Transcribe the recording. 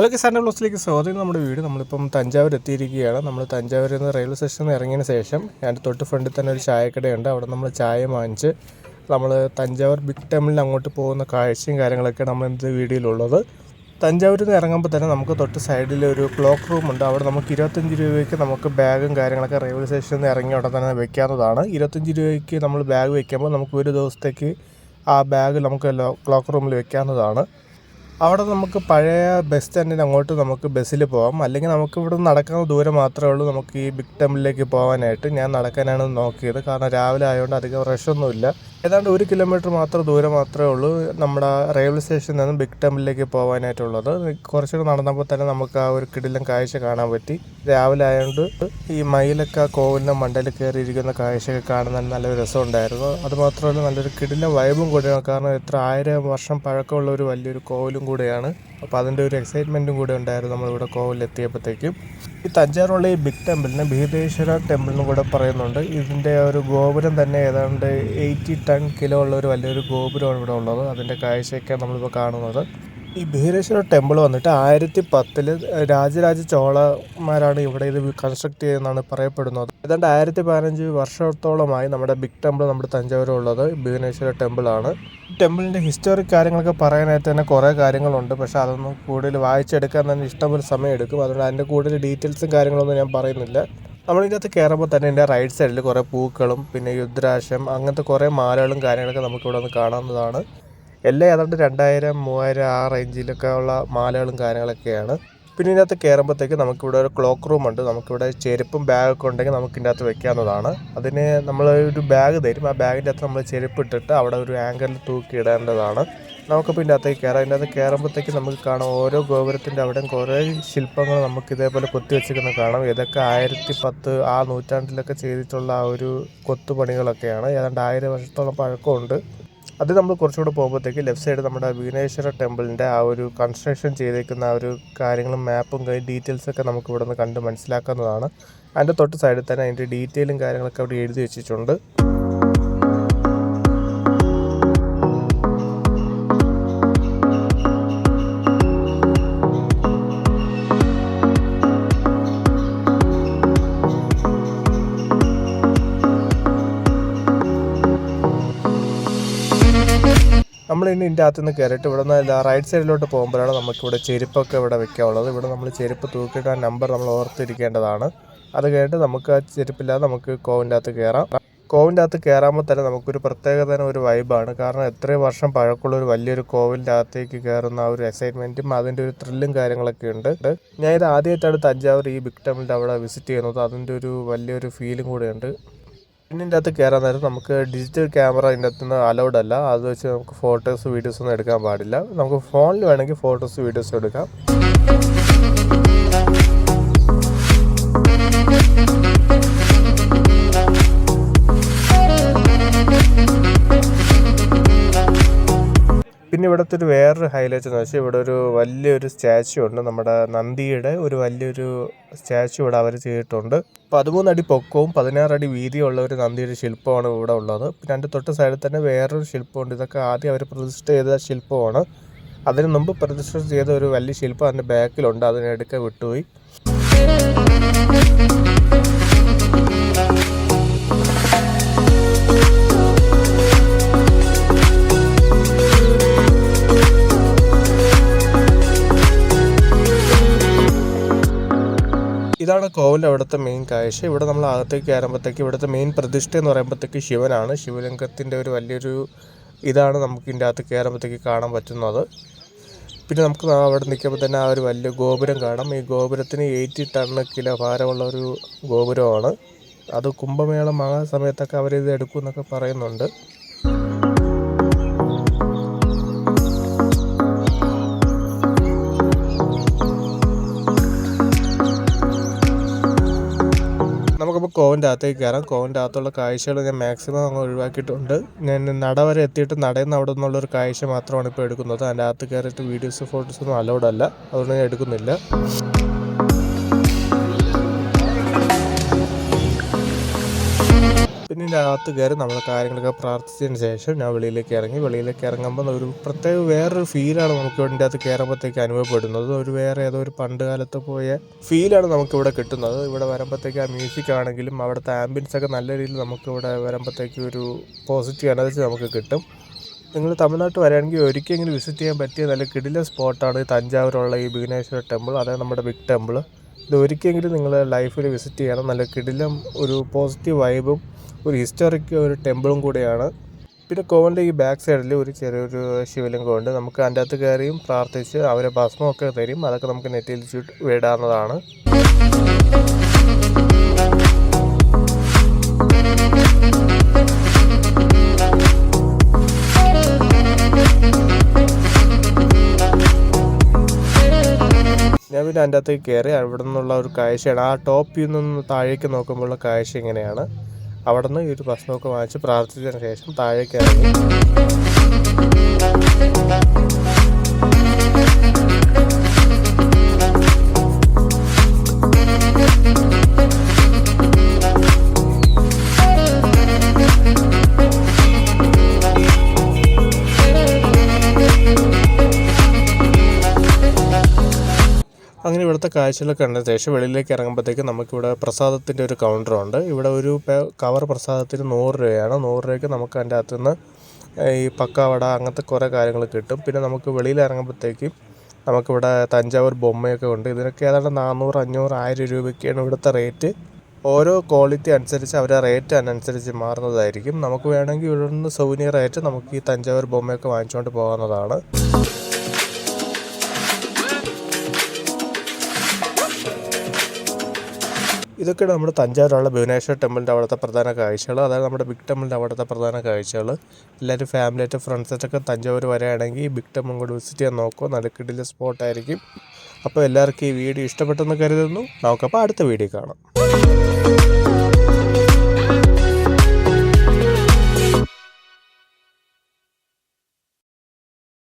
Hello കിസാൻ്റെ ബ്ലോസിലേക്ക് സ്വാഗതം. നമ്മുടെ വീട് നമ്മളിപ്പം തഞ്ചാവൂർ എത്തിയിരിക്കുകയാണ്. നമ്മൾ തഞ്ചാവൂരിൽ നിന്ന് റെയിൽവേ സ്റ്റേഷനിൽ നിന്ന് ഇറങ്ങിയതിന് ശേഷം അതിൻ്റെ തൊട്ട് ഫ്രണ്ടിൽ തന്നെ ഒരു ചായക്കടയുണ്ട്. അവിടെ നമ്മൾ ചായ വാങ്ങിച്ച് നമ്മൾ തഞ്ചാവൂർ ബിഗ് ടെമ്പിളിൽ അങ്ങോട്ട് പോകുന്ന കാഴ്ചയും കാര്യങ്ങളൊക്കെ നമ്മൾ ഇന്നത്തെ വീഡിയോയിലുള്ളത്. തഞ്ചാവൂരിൽ നിന്ന് ഇറങ്ങുമ്പോൾ തന്നെ നമുക്ക് തൊട്ട് സൈഡിൽ ഒരു ക്ലോക്ക് റൂമുണ്ട്. അവിടെ നമുക്ക് 25 രൂപയ്ക്ക് നമുക്ക് ബാഗും കാര്യങ്ങളൊക്കെ റെയിൽവേ സ്റ്റേഷനിൽ നിന്ന് ഇറങ്ങി അവിടെ തന്നെ വെക്കാവുന്നതാണ്. 25 രൂപയ്ക്ക് നമ്മൾ ബാഗ് വയ്ക്കുമ്പോൾ നമുക്ക് ഒരു ദിവസത്തേക്ക് ആ ബാഗ് നമുക്ക് ക്ലോക്ക് റൂമിൽ വെക്കാവുന്നതാണ്. അവിടെ നമുക്ക് പഴയ ബസ് സ്റ്റാൻഡിന് അങ്ങോട്ട് നമുക്ക് ബസ്സിൽ പോകാം, അല്ലെങ്കിൽ നമുക്ക് ഇവിടെ നിന്ന് നടക്കുന്ന ദൂരം മാത്രമേ ഉള്ളൂ നമുക്ക് ഈ ബിഗ് ടെമ്പിളിലേക്ക് പോകാനായിട്ട്. ഞാൻ നടക്കാനാണ് നോക്കിയത്, കാരണം രാവിലെ ആയതുകൊണ്ട് അധികം റഷൊന്നുമില്ല. ഏതാണ്ട് 1 കിലോമീറ്റർ മാത്രം ദൂരം മാത്രമേ ഉള്ളൂ നമ്മുടെ റെയിൽവേ സ്റ്റേഷനിൽ നിന്നും ബിഗ് ടെമ്പിളിലേക്ക് പോകാനായിട്ടുള്ളത്. കുറച്ചുകൂടെ നടന്നപ്പോൾ തന്നെ നമുക്ക് ആ ഒരു കിടിലൻ കാഴ്ച കാണാൻ പറ്റി. രാവിലെ ആയതുകൊണ്ട് ഈ മയിലൊക്കെ കോവിലിൻ്റെ മണ്ടയിൽ കയറിയിരിക്കുന്ന കാഴ്ചയൊക്കെ കാണാൻ നല്ലൊരു രസമുണ്ടായിരുന്നു. അതുമാത്രമല്ല നല്ലൊരു കിടിലൻ വൈബും കൂടെയാണ്, കാരണം എത്ര 1000 വർഷം പഴക്കമുള്ള ഒരു വലിയൊരു കോവിലും കൂടെയാണ്. അപ്പോൾ അതിൻ്റെ ഒരു എക്സൈറ്റ്മെൻറ്റും കൂടെ ഉണ്ടായിരുന്നു നമ്മളിവിടെ കോവിലെത്തിയപ്പോഴത്തേക്കും. ഈ തഞ്ചാവൂരുള്ള ഈ ബിഗ് ടെമ്പിളിന് ബൃഹദേശ്വര ടെമ്പിൾ എന്നും കൂടെ പറയുന്നുണ്ട്. ഇതിൻ്റെ ഒരു ഗോപുരം തന്നെ ഏതാണ്ട് 80 ടൺ കിലോ ഉള്ള ഒരു വലിയൊരു ഗോപുരമാണ് ഇവിടെ ഉള്ളത്. അതിൻ്റെ കാഴ്ചയൊക്കെയാണ് നമ്മളിപ്പോൾ കാണുന്നത്. ഈ ബൃഹദേശ്വര ടെമ്പിൾ വന്നിട്ട് 1010 രാജരാജ ചോളന്മാരാണ് ഇവിടെ ഇത് കൺസ്ട്രക്ട് ചെയ്തെന്നാണ് പറയപ്പെടുന്നത്. ഏതാണ്ട് 1015 വർഷത്തോളമായി നമ്മുടെ ബിഗ് ടെമ്പിൾ നമ്മുടെ തഞ്ചാവൂരുള്ളത് ബൃഹദേശ്വര ടെമ്പിളാണ്. ടെമ്പിളിൻ്റെ ഹിസ്റ്റോറിക് കാര്യങ്ങളൊക്കെ പറയാനായിട്ട് തന്നെ കുറേ കാര്യങ്ങളുണ്ട്, പക്ഷേ അതൊന്നും കൂടുതൽ വായിച്ചെടുക്കാൻ തന്നെ ഇഷ്ടംപോലെ സമയം എടുക്കും. അതുകൊണ്ട് അതിൻ്റെ കൂടുതൽ ഡീറ്റെയിൽസും കാര്യങ്ങളൊന്നും ഞാൻ പറയുന്നില്ല. നമ്മളിതിൻ്റെ അകത്ത് കയറുമ്പോൾ തന്നെ എൻ്റെ റൈറ്റ് സൈഡിൽ കുറേ പൂക്കളും പിന്നെ രുദ്രാക്ഷം അങ്ങനത്തെ കുറേ മാലകളും കാര്യങ്ങളൊക്കെ നമുക്കിവിടെ വന്ന് കാണാവുന്നതാണ്. എല്ലാം ഏതാണ്ട് 2000, 3000 ആ റേഞ്ചിലൊക്കെ ഉള്ള മാലകളും കാര്യങ്ങളൊക്കെയാണ്. പിന്നെ ഇതിനകത്ത് കയറുമ്പോഴത്തേക്ക് നമുക്കിവിടെ ഒരു ക്ലോക്ക് റൂമുണ്ട്. നമുക്കിവിടെ ചെരുപ്പും ബാഗൊക്കെ ഉണ്ടെങ്കിൽ നമുക്ക് ഇതിൻ്റെ അകത്ത് വെക്കാവുന്നതാണ്. അതിന് നമ്മൾ ഒരു ബാഗ് തരും. ആ ബാഗിൻ്റെ അകത്ത് നമ്മൾ ചെരുപ്പ് ഇട്ടിട്ട് അവിടെ ഒരു ആങ്കറിൽ തൂക്കി ഇടേണ്ടതാണ്. നമുക്കിപ്പോൾ ഇതിൻ്റെ അകത്തേക്ക് കയറാം. ഇതിൻ്റെ അകത്ത് കയറുമ്പോഴത്തേക്ക് നമുക്ക് കാണാം ഓരോ ഗോപുരത്തിൻ്റെ അവിടെയും കുറേ ശില്പങ്ങൾ നമുക്ക് ഇതേപോലെ കൊത്തി വെച്ചിരിക്കുന്നത് കാണാം. ഇതൊക്കെ 1010 ആ നൂറ്റാണ്ടിലൊക്കെ ചെയ്തിട്ടുള്ള ആ ഒരു കൊത്തുപണികളൊക്കെയാണ്. ഏതാണ്ട് 1000 വർഷത്തോളം പഴക്കമുണ്ട്. അത് നമ്മൾ കുറച്ചുകൂടെ പോകുമ്പോഴത്തേക്ക് ലെഫ്റ്റ് സൈഡ് നമ്മുടെ വിഘ്നേശ്വര ടെമ്പിളിൻ്റെ ആ ഒരു കൺസ്ട്രക്ഷൻ ചെയ്തേക്കുന്ന ആ ഒരു കാര്യങ്ങളും മാപ്പും ഡീറ്റെയിൽസൊക്കെ നമുക്ക് ഇവിടെ നിന്ന് കണ്ട് മനസ്സിലാക്കുന്നതാണ്. അതിൻ്റെ തൊട്ട് സൈഡിൽ തന്നെ അതിൻ്റെ ഡീറ്റെയിലും കാര്യങ്ങളൊക്കെ അവിടെ എഴുതി വെച്ചിട്ടുണ്ട്. നമ്മൾ ഇനി ഇതിൻ്റെ അകത്ത് നിന്ന് കയറിയിട്ട് ഇവിടെ നിന്ന് റൈറ്റ് സൈഡിലോട്ട് പോകുമ്പോഴാണ് നമുക്കിവിടെ ചെരുപ്പൊക്കെ ഇവിടെ വെക്കാനുള്ളത്. ഇവിടെ നമ്മൾ ചെരുപ്പ് തൂക്കിയിട്ട് ആ നമ്പർ നമ്മൾ ഓർത്തിരിക്കേണ്ടതാണ്. അത് കഴിഞ്ഞിട്ട് നമുക്ക് ആ ചെരുപ്പില്ലാതെ നമുക്ക് കോവിൻ്റെ അകത്ത് കയറാം. കോവിൻ്റെ അകത്ത് കയറാമ്പോൾ തന്നെ നമുക്കൊരു പ്രത്യേകതരം ഒരു വൈബാണ്, കാരണം എത്രയും വർഷം പഴക്കമുള്ള ഒരു വലിയൊരു കോവിലിൻ്റെ അകത്തേക്ക് കയറുന്ന ആ ഒരു എക്സൈറ്റ്മെൻറ്റും അതിൻ്റെ ഒരു ത്രില്ലും കാര്യങ്ങളൊക്കെ ഉണ്ട്. ഞാൻ ഇത് ആദ്യമായിട്ടാണ് തഞ്ചാവൂർ ഈ ബിഗ് ടെമ്പിളിൻ്റെ അവിടെ വിസിറ്റ് ചെയ്യുന്നത്. അതിൻ്റെ ഒരു വലിയൊരു ഫീലും കൂടെയുണ്ട്. പിന്നെ ഇതിൻ്റെ അകത്ത് കയറാൻ നേരം നമുക്ക് ഡിജിറ്റൽ ക്യാമറ ഇതിൻ്റെ അകത്ത് നിന്ന് അലൗഡ് അല്ല. അത് വെച്ച് നമുക്ക് ഫോട്ടോസ് വീഡിയോസ് ഒന്നും എടുക്കാൻ പാടില്ല. നമുക്ക് ഫോണിൽ വേണമെങ്കിൽ ഫോട്ടോസ് വീഡിയോസ് എടുക്കാം. പിന്നെ ഇവിടുത്തെ ഒരു വേറൊരു ഹൈലൈറ്റ് എന്ന് വെച്ചാൽ ഇവിടെ ഒരു വലിയൊരു സ്റ്റാച്ചു ഉണ്ട്. നമ്മുടെ നന്ദിയുടെ ഒരു വലിയൊരു സ്റ്റാച്ചു ഇവിടെ അവർ ചെയ്തിട്ടുണ്ട്. 13 അടി പൊക്കവും 16 അടി വീതിയുള്ള ഒരു നന്ദിയുടെ ശില്പമാണ് ഇവിടെ ഉള്ളത്. പിന്നെ അതിൻ്റെ തൊട്ട് സൈഡിൽ തന്നെ വേറൊരു ശില്പമുണ്ട്. ഇതൊക്കെ ആദ്യം അവർ പ്രതിഷ്ഠ ചെയ്ത ശില്പമാണ്. അതിന് മുമ്പ് പ്രതിഷ്ഠ ചെയ്ത ഒരു വലിയ ശില്പം അതിൻ്റെ ബാക്കിലുണ്ട്. അതിനെടുക്കാൻ വിട്ടുപോയി. ഇതാണ് കോവിൽ അവിടുത്തെ മെയിൻ കാഴ്ച. ഇവിടെ നമ്മൾ അകത്തേക്ക് കയറുമ്പോഴത്തേക്ക് ഇവിടുത്തെ മെയിൻ പ്രതിഷ്ഠ എന്ന് പറയുമ്പോഴത്തേക്ക് ശിവനാണ്. ശിവലിംഗത്തിൻ്റെ ഒരു വലിയൊരു ഇതാണ് നമുക്ക് ഇതിൻ്റെ അകത്ത് കയറുമ്പോഴത്തേക്ക് കാണാൻ പറ്റുന്നത്. പിന്നെ നമുക്ക് അവിടെ നിൽക്കുമ്പോൾ തന്നെ ആ ഒരു വലിയ ഗോപുരം കാണാം. ഈ ഗോപുരത്തിന് 80 ടൺ കിലോ ഭാരമുള്ള ഒരു ഗോപുരമാണ്. അത് കുംഭമേളം ആ സമയത്തൊക്കെ അവരിത് എടുക്കും എന്നൊക്കെ പറയുന്നുണ്ട്. നമുക്കിപ്പോൾ കോവിൻ്റെ അകത്തേക്ക് കയറാം. കോവിൻ്റെ അകത്തുള്ള കാഴ്ചകൾ ഞാൻ മാക്സിമം അങ്ങ് ഒഴിവാക്കിയിട്ടുണ്ട്. ഞാൻ നട വരെ എത്തിയിട്ട് നടയിൽ നിന്ന് അവിടെ നിന്നുള്ളൊരു കാഴ്ച മാത്രമാണ് ഇപ്പോൾ എടുക്കുന്നത്. അതിൻ്റെ അകത്ത് കയറിയിട്ട് വീഡിയോസ് ഫോട്ടോസൊന്നും അലൗഡ് അല്ല, അതുകൊണ്ട് ഞാൻ എടുക്കുന്നില്ല. പിന്നെ ഇതിൻ്റെ അകത്ത് കയറി നമ്മൾ കാര്യങ്ങളൊക്കെ പ്രാർത്ഥിച്ചതിന് ശേഷം ഞാൻ വെളിയിലേക്ക് ഇറങ്ങി. വെളിയിലേക്ക് ഇറങ്ങുമ്പോൾ ഒരു പ്രത്യേക വേറൊരു ഫീലാണ് നമുക്ക് ഇതിൻ്റെ അകത്ത് കയറുമ്പോഴത്തേക്ക് അനുഭവപ്പെടുന്നത്. ഒരു വേറെ ഏതോ ഒരു പണ്ട് കാലത്ത് പോയ ഫീലാണ് നമുക്കിവിടെ കിട്ടുന്നത്. ഇവിടെ വരുമ്പോഴത്തേക്ക് ആ മ്യൂസിക് ആണെങ്കിലും അവിടുത്തെ ആംബിയൻസ് ഒക്കെ നല്ല രീതിയിൽ നമുക്കിവിടെ വരുമ്പോഴത്തേക്ക് ഒരു പോസിറ്റീവ് എനർജി നമുക്ക് കിട്ടും. നിങ്ങൾ തമിഴ്നാട്ടിൽ വരികയാണെങ്കിൽ ഒരിക്കലെങ്കിലും വിസിറ്റ് ചെയ്യാൻ പറ്റിയ നല്ല കിടിലൻ സ്പോട്ടാണ് തഞ്ചാവൂരുള്ള ഈ വിഘ്നേശ്വര ടെമ്പിൾ. അതായത് നമ്മുടെ ബിഗ് ടെമ്പിൾ. ഇത് ഒരിക്കലെങ്കിലും നിങ്ങൾ ലൈഫിൽ വിസിറ്റ് ചെയ്യണം. നല്ല കിടിലം ഒരു പോസിറ്റീവ് വൈബും ഒരു ഹിസ്റ്റോറിക് ഒരു ടെമ്പിളും കൂടിയാണ്. പിന്നെ കോവൻ്റെ ഈ ബാക്ക് സൈഡിൽ ഒരു ചെറിയൊരു ശിവലിംഗമുണ്ട്. നമുക്ക് അതിൻ്റെ അകത്ത് കയറിയും പ്രാർത്ഥിച്ച് അവരെ ഭസ്മമൊക്കെ തരും. അതൊക്കെ നമുക്ക് നെറ്റിയിൽ വിടാവുന്നതാണ്. ഞാൻ പിന്നെ അതിൻ്റെ അകത്തേക്ക് കയറി. അവിടെ നിന്നുള്ള ഒരു കാഴ്ചയാണ്, ആ ടോപ്പിൽ നിന്ന് താഴേക്ക് നോക്കുമ്പോഴുള്ള കാഴ്ച ഇങ്ങനെയാണ്. അവിടെ നിന്ന് ഈ ഒരു ഭസ്മമൊക്കെ വാങ്ങിച്ച് പ്രാർത്ഥിച്ചതിന് ശേഷം താഴേക്ക് ഇറങ്ങി. അങ്ങനെ ഇവിടുത്തെ കാഴ്ചകളൊക്കെ കണ്ട ശേഷം വെളിയിലേക്ക് ഇറങ്ങുമ്പോഴത്തേക്ക് നമുക്കിവിടെ പ്രസാദത്തിൻ്റെ ഒരു കൗണ്ടറുണ്ട്. ഇവിടെ ഒരു കവർ പ്രസാദത്തിന് 100 രൂപയാണ്. 100 രൂപയ്ക്ക് നമുക്ക് അതിൻ്റെ അകത്തു നിന്ന് ഈ പക്കാവട അങ്ങനത്തെ കുറേ കാര്യങ്ങൾ കിട്ടും. പിന്നെ നമുക്ക് വെളിയിൽ ഇറങ്ങുമ്പോഴത്തേക്കും നമുക്കിവിടെ തഞ്ചാവൂർ ബൊമ്മയൊക്കെ ഉണ്ട്. ഇതിനൊക്കെ ഏതാണ്ട് 400, 500, 1000 രൂപയ്ക്കാണ് ഇവിടുത്തെ റേറ്റ്. ഓരോ ക്വാളിറ്റി അനുസരിച്ച് അവരുടെ റേറ്റ് അതിനനുസരിച്ച് മാറുന്നതായിരിക്കും. നമുക്ക് വേണമെങ്കിൽ ഇവിടെ നിന്ന് സൗകര്യമായിട്ട് നമുക്ക് ഈ തഞ്ചാവൂർ ബൊമ്മയൊക്കെ വാങ്ങിച്ചുകൊണ്ട് പോകാവുന്നതാണ്. ഇതൊക്കെയാണ് നമ്മുടെ തഞ്ചാവൂരുള്ള ഭുവനേശ്വർ ടെമ്പിളിൻ്റെ അവിടുത്തെ പ്രധാന കാഴ്ചകൾ. അതായത് നമ്മുടെ ബിഗ് ടെമ്പിളിൻ്റെ അവിടുത്തെ പ്രധാന കാഴ്ചകൾ. എല്ലാവരും ഫാമിലിയായിട്ട് ഫ്രണ്ട്സായിട്ടൊക്കെ തഞ്ചാവൂർ വരികയാണെങ്കിൽ ഈ ബിഗ് ടെമ്പിൾ കൂടി വിസിറ്റ് ചെയ്യാൻ നോക്കുക. നല്ല കിടിലൻ സ്പോട്ടായിരിക്കും. അപ്പോൾ എല്ലാവർക്കും ഈ വീഡിയോ ഇഷ്ടപ്പെട്ടെന്ന് കരുതുന്നു. നമുക്കപ്പോൾ അടുത്ത വീഡിയോ കാണാം.